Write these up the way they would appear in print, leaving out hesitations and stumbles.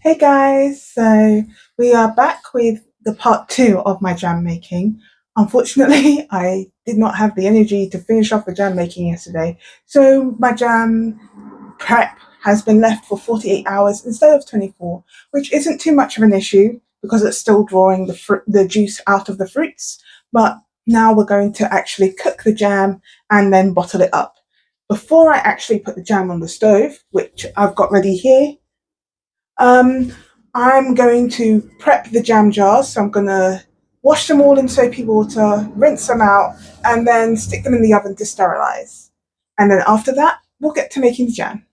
Hey guys, so we are back with the part two of my jam making. Unfortunately, I did not have the energy to finish off the jam making yesterday, so my jam prep has been left for 48 hours instead of 24, which isn't too much of an issue because it's still drawing the juice out of the fruits. But now we're going to actually cook the jam and then bottle it up. Before I actually put the jam on the stove, which I've got ready here, um, I'm going to prep the jam jars. So I'm going to wash them all in soapy water, rinse them out, and then stick them in the oven to sterilize. And then after that, we'll get to making the jam.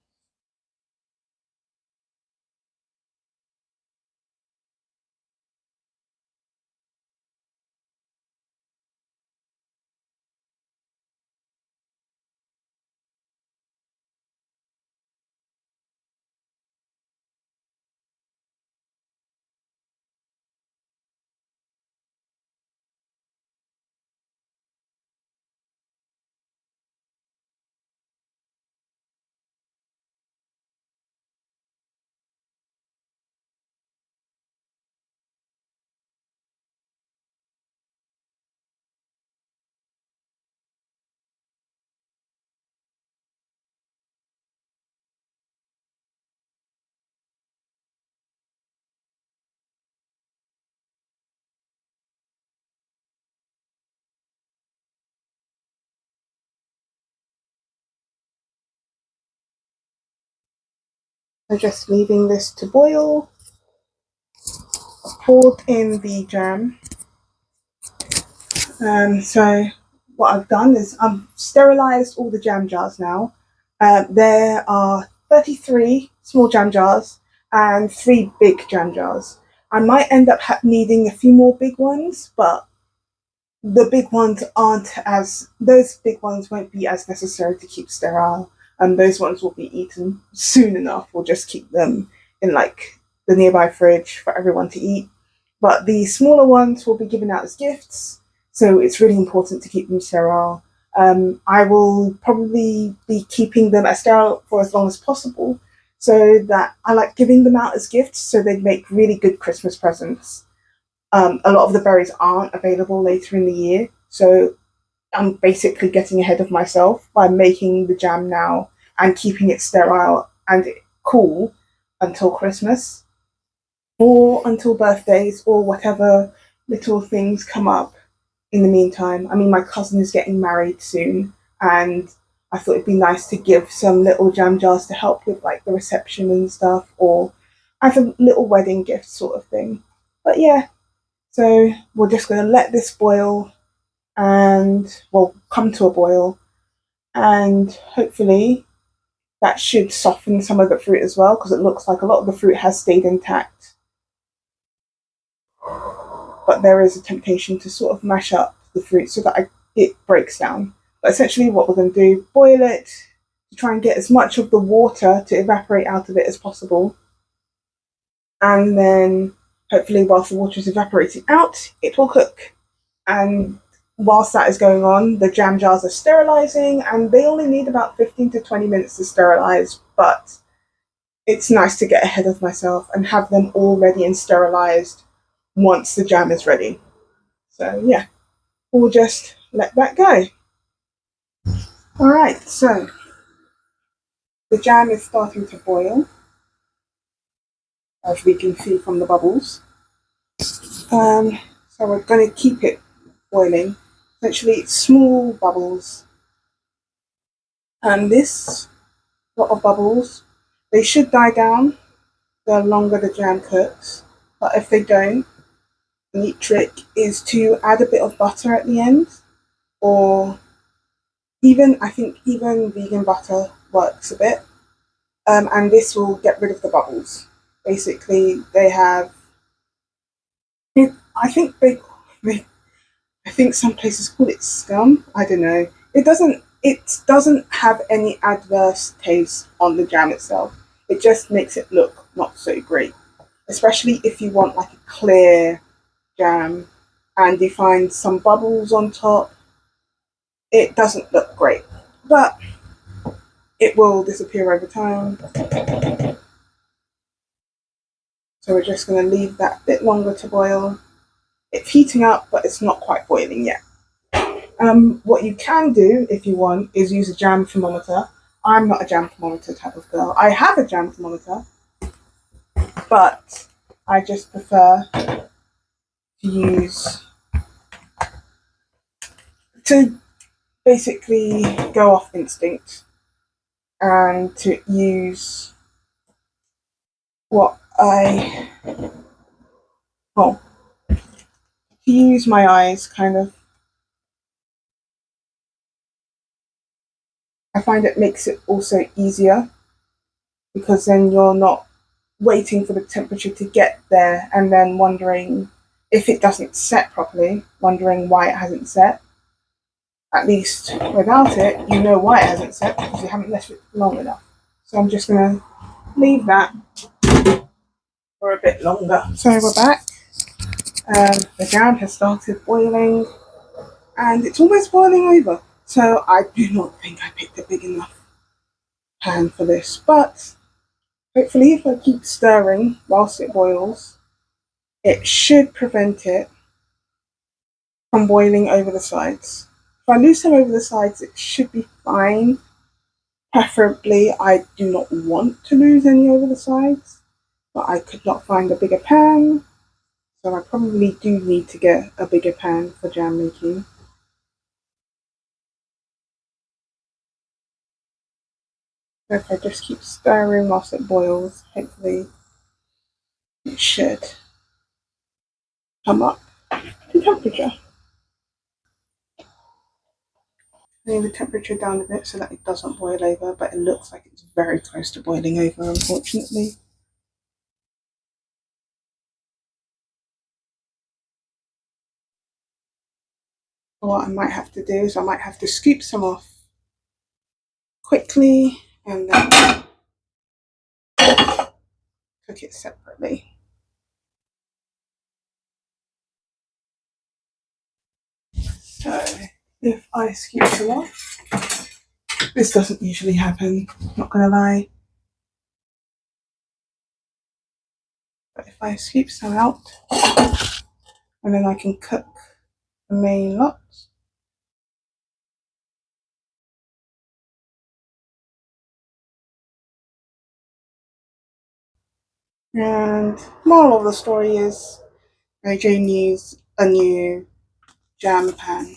So just leaving this to boil, poured in the jam. So what I've done is I've sterilized all the jam jars now. There are 33 small jam jars and 3 big jam jars. I might end up needing a few more big ones, but those big ones won't be as necessary to keep sterile, and those ones will be eaten soon enough. We'll just keep them in like the nearby fridge for everyone to eat. But the smaller ones will be given out as gifts, so it's really important to keep them sterile. I will probably be keeping them as sterile for as long as possible, so that I like giving them out as gifts, so they make really good Christmas presents. A lot of the berries aren't available later in the year, so I'm basically getting ahead of myself by making the jam now and keeping it sterile and cool until Christmas or until birthdays or whatever little things come up in the meantime. I mean, my cousin is getting married soon, and I thought it'd be nice to give some little jam jars to help with like the reception and stuff, or as a little wedding gift sort of thing. But yeah, so we're just going to let this boil and, well, come to a boil. And hopefully that should soften some of the fruit as well, because it looks like a lot of the fruit has stayed intact. But there is a temptation to sort of mash up the fruit so that it breaks down. But essentially, what we're going to do, boil it to try and get as much of the water to evaporate out of it as possible. And then hopefully, whilst the water is evaporating out, it will cook. And whilst that is going on, the jam jars are sterilizing, and they only need about 15 to 20 minutes to sterilize. But it's nice to get ahead of myself and have them all ready and sterilized once the jam is ready. So, yeah, we'll just let that go. All right, so the jam is starting to boil, as we can see from the bubbles. So, we're going to keep it boiling. Essentially, it's small bubbles. And this lot of bubbles, they should die down the longer the jam cooks. But if they don't, the neat trick is to add a bit of butter at the end, or even I think even vegan butter works a bit, and this will get rid of the bubbles. Basically, they have. I think they I think some places call it scum. I don't know. It doesn't have any adverse taste on the jam itself. It just makes it look not so great, especially if you want like a clear jam and you find some bubbles on top. It doesn't look great, but it will disappear over time. So we're just going to leave that a bit longer to boil. It's heating up, but it's not quite boiling yet. What you can do, if you want, is use a jam thermometer. I'm not a jam thermometer type of girl. I have a jam thermometer, but I just prefer to use to basically go off instinct and to use what I well to use my eyes kind of. I find it makes it also easier because then you're not waiting for the temperature to get there and then wondering if it doesn't set properly, wondering why it hasn't set. At least without it, you know why it hasn't set because you haven't left it long enough. So I'm just going to leave that for a bit longer. So we're back. The jam has started boiling and it's almost boiling over. So I do not think I picked a big enough pan for this, but hopefully if I keep stirring whilst it boils, it should prevent it from boiling over the sides. If I lose some over the sides, it should be fine. Preferably, I do not want to lose any over the sides, but I could not find a bigger pan, so I probably do need to get a bigger pan for jam making. So if I just keep stirring whilst it boils, hopefully it should come up to temperature. Bring the temperature down a bit so that it doesn't boil over, but it looks like it's very close to boiling over, unfortunately. What I might have to do is I might have to scoop some off quickly and then cook it separately. So if I scoop some off, this doesn't usually happen, not gonna lie. But if I scoop some out, and then I can cook the main lot. And moral of the story is AJ needs a new jam pan.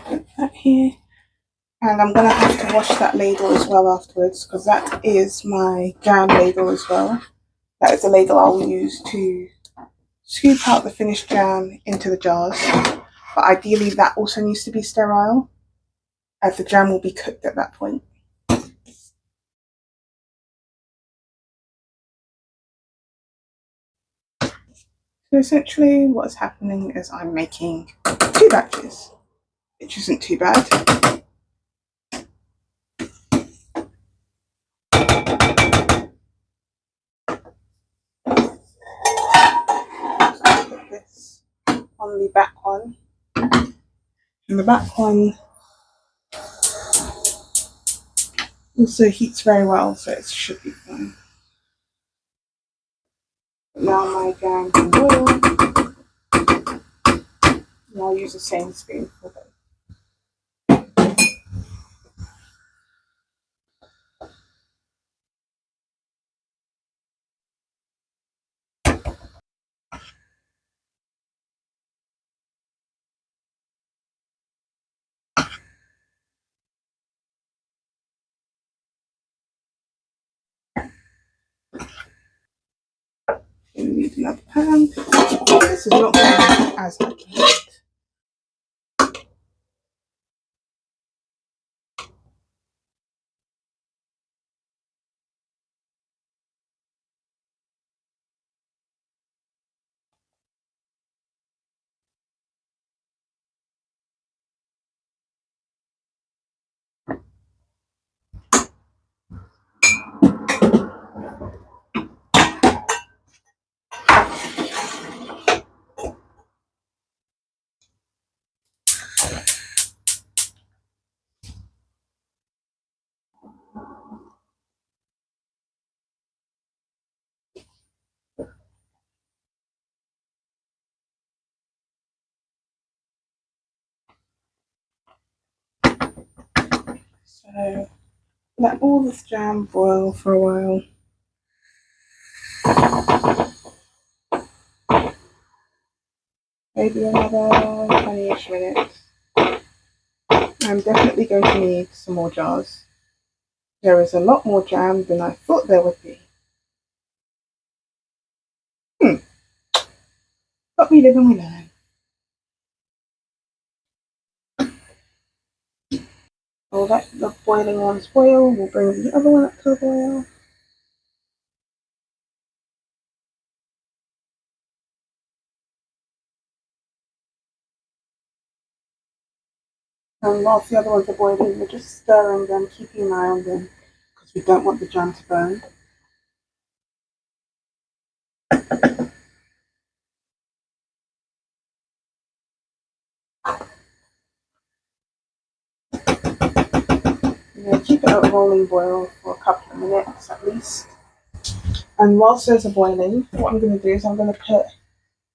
Put that here. And I'm going to have to wash that ladle as well afterwards because that is my jam ladle as well. That is the ladle I'll use to scoop out the finished jam into the jars. But ideally that also needs to be sterile as the jam will be cooked at that point. So essentially what's happening is I'm making 2 batches, which isn't too bad. Put this on the back one. And the back one also heats very well, so it should be fine. Now my jam can boil. And I'll use the same spoon for both. We need another pan. This is not going as much. So let all this jam boil for a while. Maybe another 20-ish minutes. I'm definitely going to need some more jars. There is a lot more jam than I thought there would be. But we live and we learn. We'll let the boiling ones boil. We'll bring the other one up to a boil. And whilst the other ones are boiling, we're just stirring them, keeping an eye on them, because we don't want the jam to burn. Keep it at a rolling boil for a couple of minutes at least. And whilst those are boiling, what I'm going to do is I'm going to put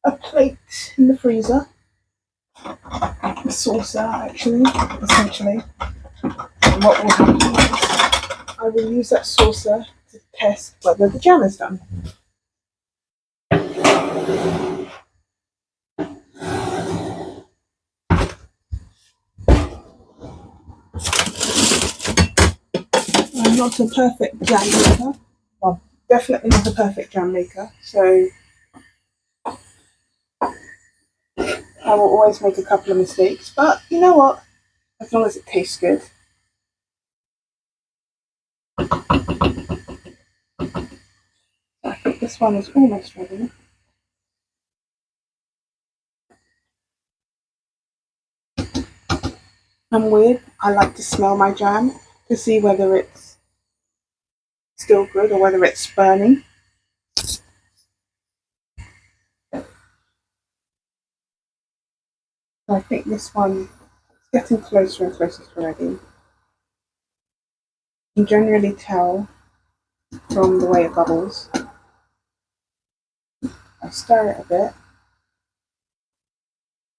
a plate in the freezer, a saucer actually, essentially. And what will happen is I will use that saucer to test whether the jam is done. I'm not a perfect jam maker. Well, definitely not a perfect jam maker, so I will always make a couple of mistakes, but you know what? As long as it tastes good. I think this one is almost ready. I'm weird. I like to smell my jam to see whether it's still good or whether it's burning. I think this one is getting closer and closer to ready. You can generally tell from the way it bubbles. I stir it a bit.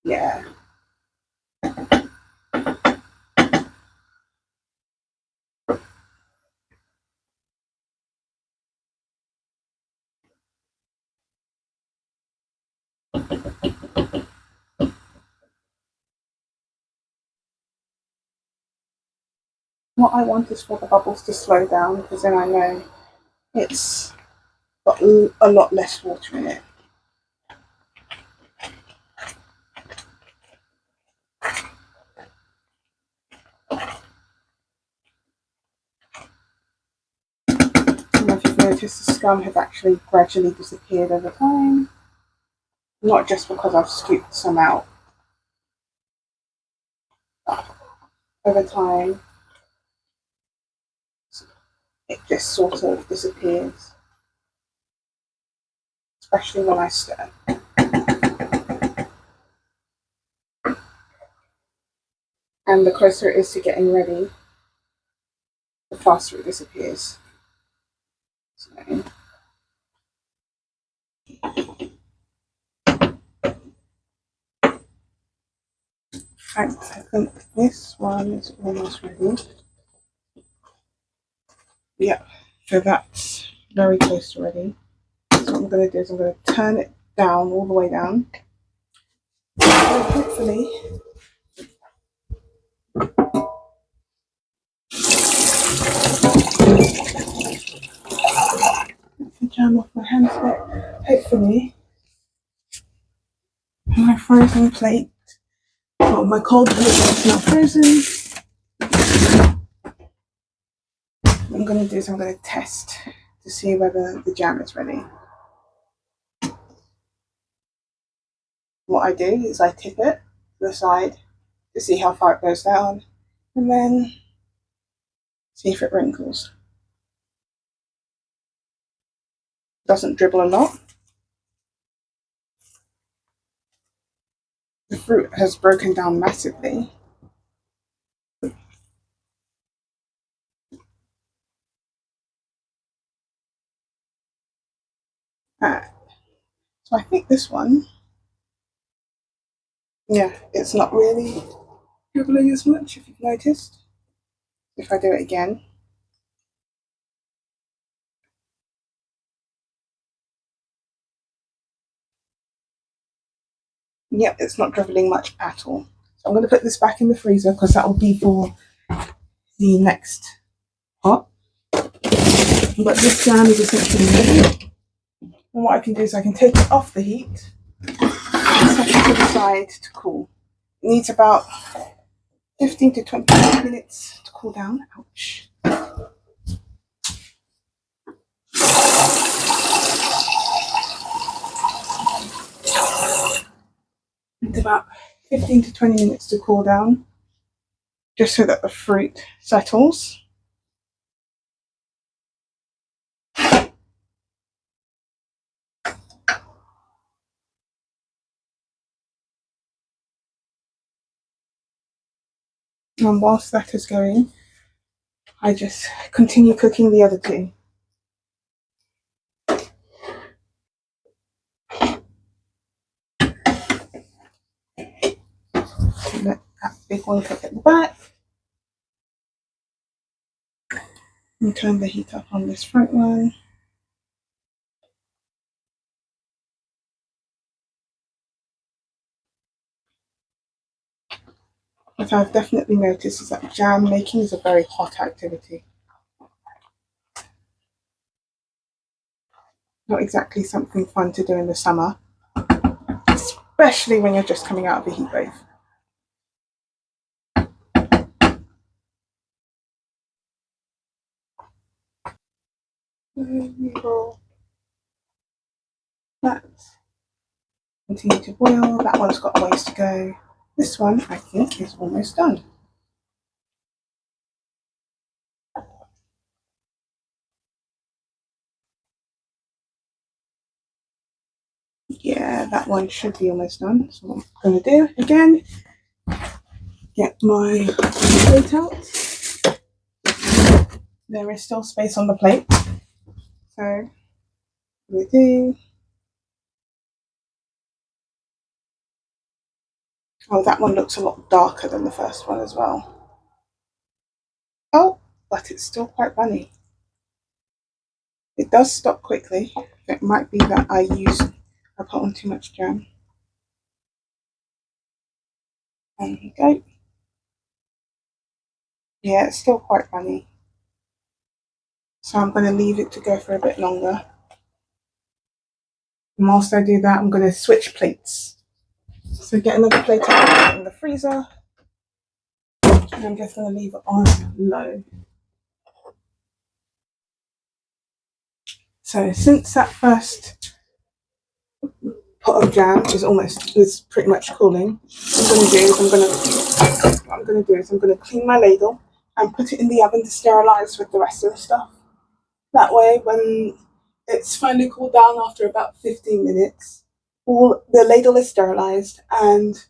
Yeah. What I want is for the bubbles to slow down because then I know it's got a lot less water in it. And if you've noticed, the scum has actually gradually disappeared over time. Not just because I've scooped some out. Over time, it just sort of disappears. Especially when I stir. And the closer it is to getting ready, the faster it disappears. So, I think this one is almost ready. Yep, so that's very close to ready. So what I'm going to do is I'm going to turn it down, all the way down. And hopefully, the jam off my hands a bit. Hopefully, my frozen plate, well, my cold plate is now frozen. What I'm going to do is I'm going to test to see whether the jam is ready. What I do is I tip it to the side to see how far it goes down, and then see if it wrinkles. Doesn't dribble a lot. The fruit has broken down massively. So I think this one, yeah, it's not really dribbling as much if you've noticed. if I do it again. Yep, it's not dribbling much at all. So I'm going to put this back in the freezer because that will be for the next pot. But this jam is essentially ready. And what I can do is I can take it off the heat and set it to the side to cool. It needs about 15 to 20 minutes to cool down. Ouch. It's about 15 to 20 minutes to cool down, just so that the fruit settles. And whilst that is going, I just continue cooking the other two. Let that big one cook at the back. And turn the heat up on this front one. What I've definitely noticed is that jam making is a very hot activity. Not exactly something fun to do in the summer, especially when you're just coming out of a heat wave. We will that continue to boil. That one's got a ways to go. This one, I think, is almost done. Yeah, that one should be almost done. So what I'm going to do again, get my plate out. There is still space on the plate. So we do. Oh, that one looks a lot darker than the first one as well. Oh, but it's still quite runny. It does stop quickly. It might be that I put on too much jam. There we go. Yeah, it's still quite runny. So I'm going to leave it to go for a bit longer. And whilst I do that, I'm going to switch plates. So get another plate out in the freezer. And I'm just going to leave it on low. So since that first pot of jam is pretty much cooling, what I'm going to do is I'm going to clean my ladle and put it in the oven to sterilize with the rest of the stuff. That way, when it's finally cooled down after about 15 minutes, all the ladle is sterilized and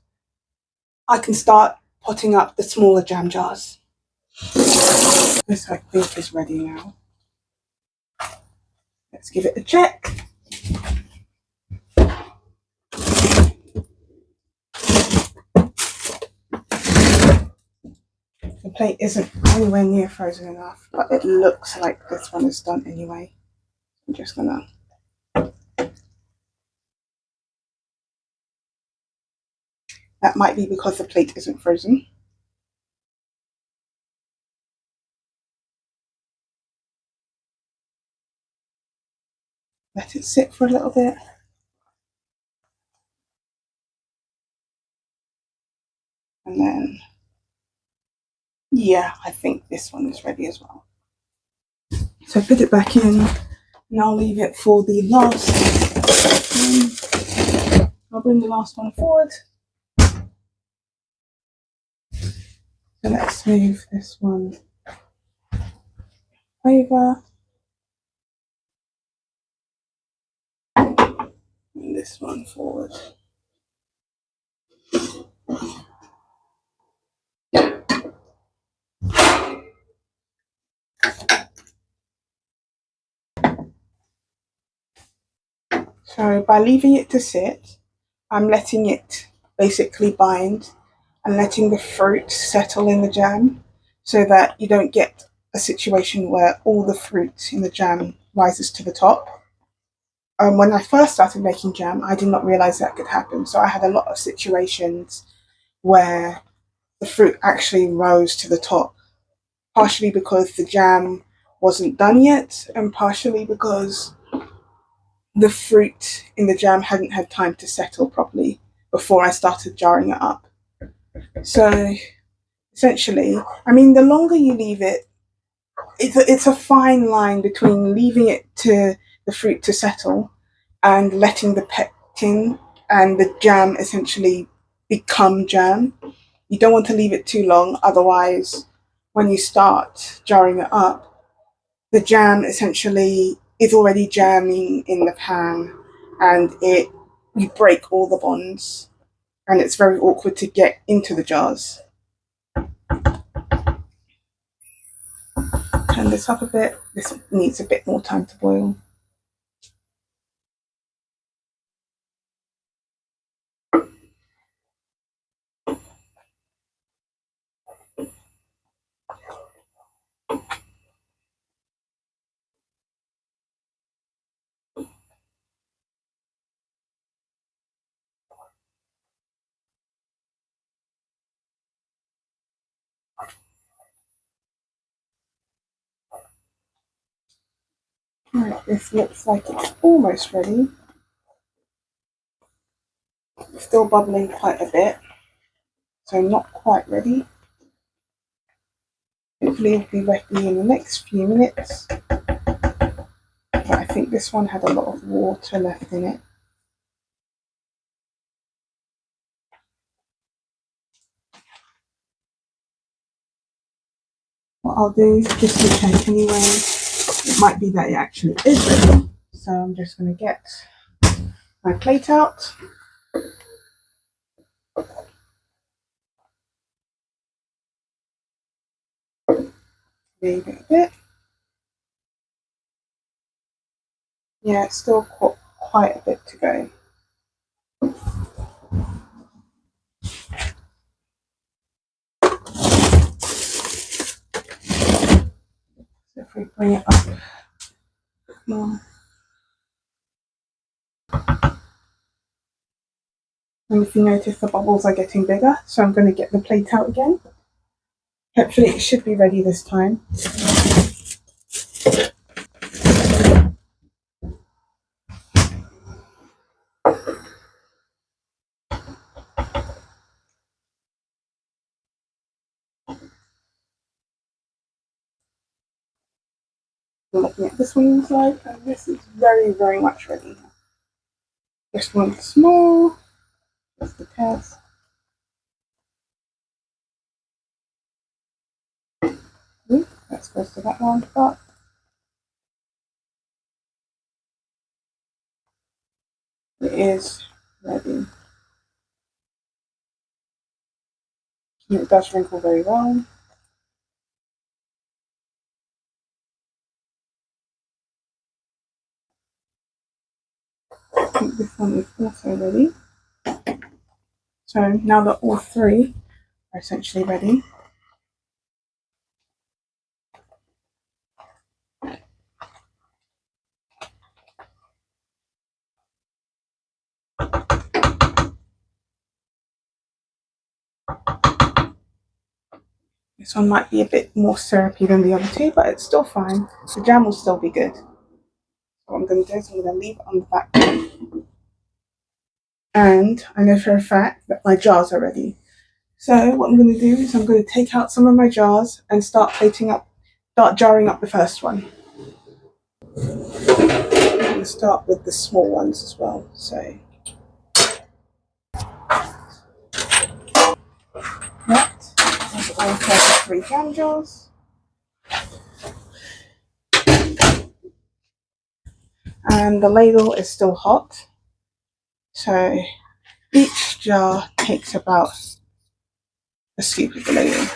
I can start potting up the smaller jam jars. This I think is ready now. Let's give it a check. The plate isn't anywhere near frozen enough, but it looks like this one is done anyway. I'm just gonna that might be because the plate isn't frozen. Let it sit for a little bit. And then, yeah, I think this one is ready as well. So put it back in and I'll leave it for the last one. I'll bring the last one forward. So let's move this one over. And this one forward. So by leaving it to sit, I'm letting it basically bind and letting the fruit settle in the jam. so that you don't get a situation where all the fruit in the jam rises to the top. When I first started making jam, I did not realize that could happen. So I had a lot of situations where the fruit actually rose to the top, partially because the jam wasn't done yet, and partially because the fruit in the jam hadn't had time to settle properly before I started jarring it up. So essentially, I mean, the longer you leave it, it's a fine line between leaving it to the fruit to settle and letting the pectin and the jam essentially become jam. You don't want to leave it too long, otherwise, when you start jarring it up, the jam essentially is already jamming in the pan, and you break all the bonds, and it's very awkward to get into the jars. Turn this up a bit. This needs a bit more time to boil. Right, this looks like it's almost ready. It's still bubbling quite a bit, so not quite ready. Hopefully it'll be ready in the next few minutes. But I think this one had a lot of water left in it. What I'll do, just to check anyway, it might be that it actually is ready. So I'm just going to get my plate out. Leave it a bit. Yeah, it's still quite a bit to go. So if we bring it up more. And if you notice, the bubbles are getting bigger, so I'm going to get the plate out again. Hopefully it should be ready this time. I'm looking at this one inside, and this is very, very much ready. This one's small, just the test. That's close to that one, but it is ready. It does wrinkle very well. I think this one is also ready. So now that all three are essentially ready, this one might be a bit more syrupy than the other two, but it's still fine. The jam will still be good. So what I'm going to do is I'm going to leave it on the back burner. And I know for a fact that my jars are ready. So what I'm going to do is I'm going to take out some of my jars and start jarring up the first one. I'm going to start with the small ones as well. So that is all 33 jam jars. And the ladle is still hot. So each jar takes about a scoop of the ladle.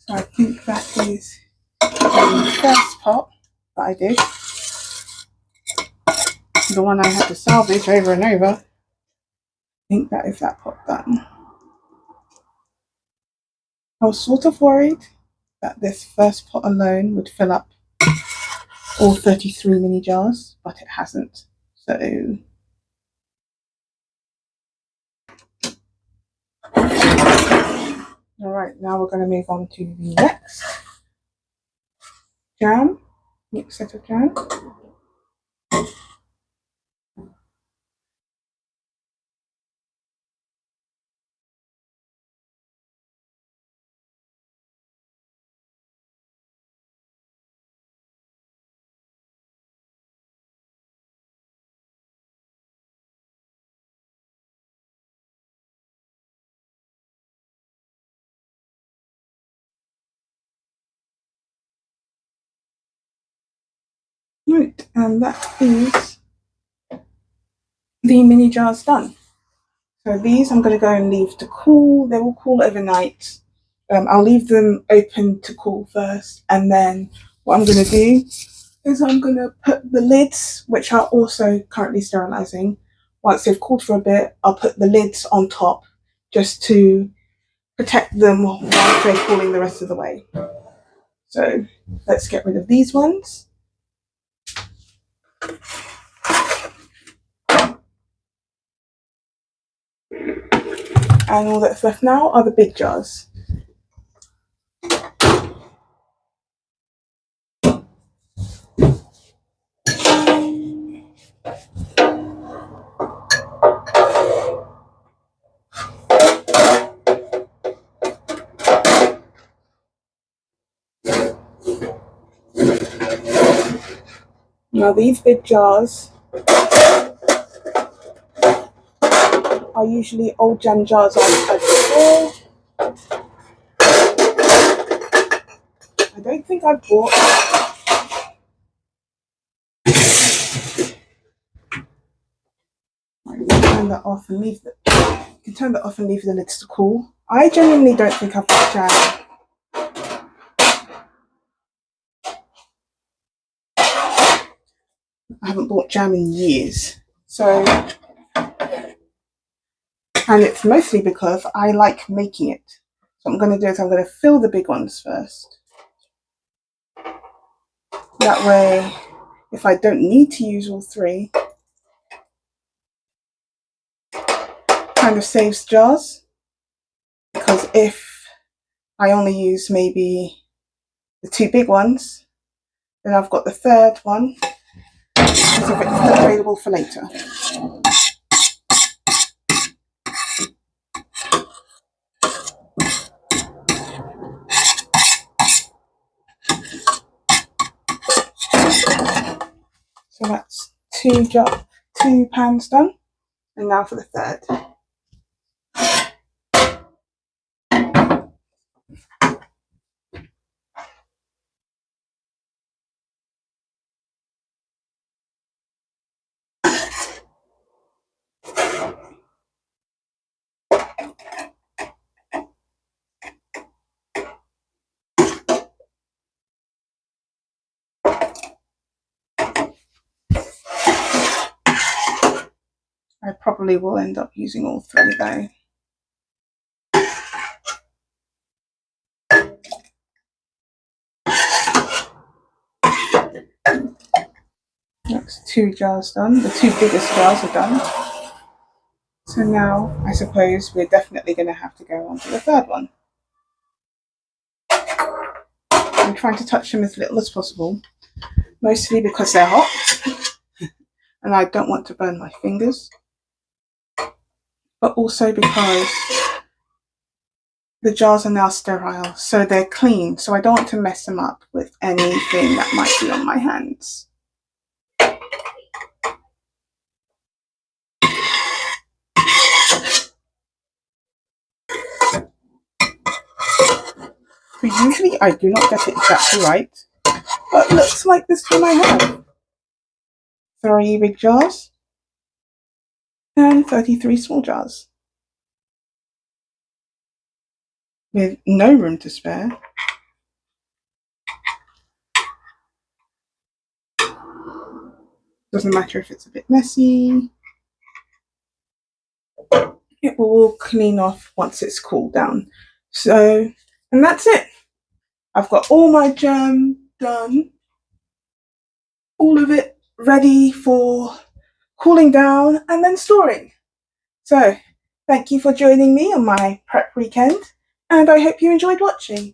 So I think that is the first pot that I did. The one I had to salvage over and over. I think that is that pot done. I was sort of worried that this first pot alone would fill up all 33 mini jars, but it hasn't. So alright, now we're going to move on to the next jam, next set of jam. Right, and that is the mini jars done. So these I'm going to go and leave to cool. They will cool overnight. I'll leave them open to cool first, and then what I'm going to do is I'm going to put the lids, which are also currently sterilizing. Once they've cooled for a bit, I'll put the lids on top just to protect them while they're cooling the rest of the way. So let's get rid of these ones. And all that's left now are the big jars. Now these big jars are usually old jam jars I've had before. I don't think I've bought. Right, you can turn that off and leave the lids to cool. I genuinely don't think I've bought jam. I haven't bought jam in years. So, and it's mostly because I like making it. So what I'm going to do is I'm going to fill the big ones first. That way, if I don't need to use all three, kind of saves jars. Because if I only use maybe the two big ones, then I've got the third one available for later. So that's two pans done, and now for the third. I probably will end up using all three though. That's two jars done. The two biggest jars are done. So now I suppose we're definitely going to have to go on to the third one. I'm trying to touch them as little as possible, mostly because they're hot and I don't want to burn my fingers, but also because the jars are now sterile, so they're clean, so I don't want to mess them up with anything that might be on my hands. So usually I do not get it exactly right, but looks like this time I have. 3 big jars and 33 small jars with no room to spare. Doesn't matter if it's a bit messy. It will clean off once it's cooled down. So, and that's it. I've got all my jam done, all of it ready for cooling down and then storing. So, thank you for joining me on my prep weekend, and I hope you enjoyed watching.